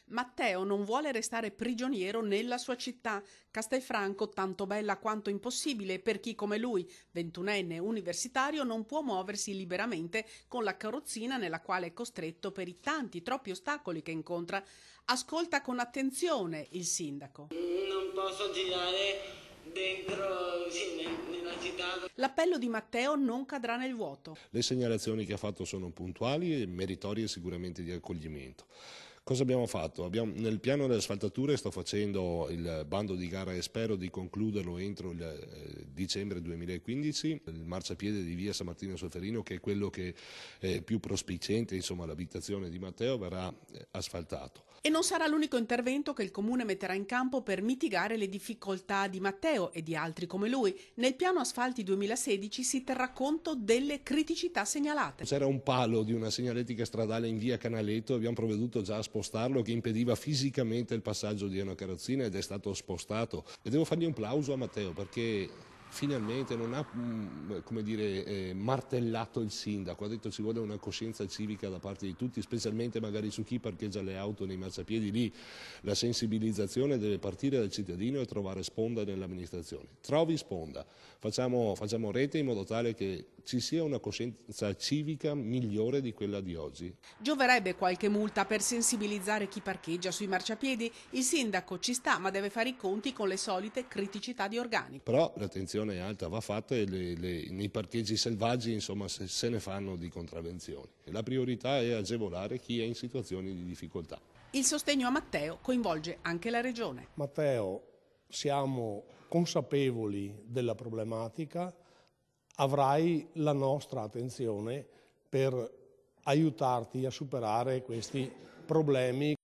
Matteo non vuole restare prigioniero nella sua città, Castelfranco, tanto bella quanto impossibile per chi come lui, 21enne universitario, non può muoversi liberamente con la carrozzina nella quale è costretto per i tanti, troppi ostacoli che incontra. Ascolta con attenzione il sindaco. Non posso girare dentro, nella città. L'appello di Matteo non cadrà nel vuoto. Le segnalazioni che ha fatto sono puntuali e meritorie sicuramente di accoglimento. Cosa abbiamo fatto? Nel piano delle asfaltature sto facendo il bando di gara e spero di concluderlo entro il dicembre 2015. Il marciapiede di via San Martino Solferino, che è quello che è più prospiciente, insomma, l'abitazione di Matteo, verrà asfaltato. E non sarà l'unico intervento che il Comune metterà in campo per mitigare le difficoltà di Matteo e di altri come lui. Nel piano Asfalti 2016 si terrà conto delle criticità segnalate. C'era un palo di una segnaletica stradale in via Canaletto, abbiamo provveduto già a spostarlo, che impediva fisicamente il passaggio di una carrozzina ed è stato spostato. E devo fargli un plauso a Matteo perché finalmente non ha martellato il sindaco, ha detto ci vuole una coscienza civica da parte di tutti, specialmente magari su chi parcheggia le auto nei marciapiedi. Lì la sensibilizzazione deve partire dal cittadino e trovare sponda nell'amministrazione. Trovi sponda, facciamo rete in modo tale che ci sia una coscienza civica migliore di quella di oggi. Gioverebbe qualche multa per sensibilizzare chi parcheggia sui marciapiedi? Il sindaco ci sta, ma deve fare i conti con le solite criticità di organico. Però l'attenzione è alta, va fatta e nei parcheggi selvaggi, insomma, se ne fanno di contravvenzioni. E la priorità è agevolare chi è in situazioni di difficoltà. Il sostegno a Matteo coinvolge anche la Regione. Matteo, siamo consapevoli della problematica, avrai la nostra attenzione per aiutarti a superare questi problemi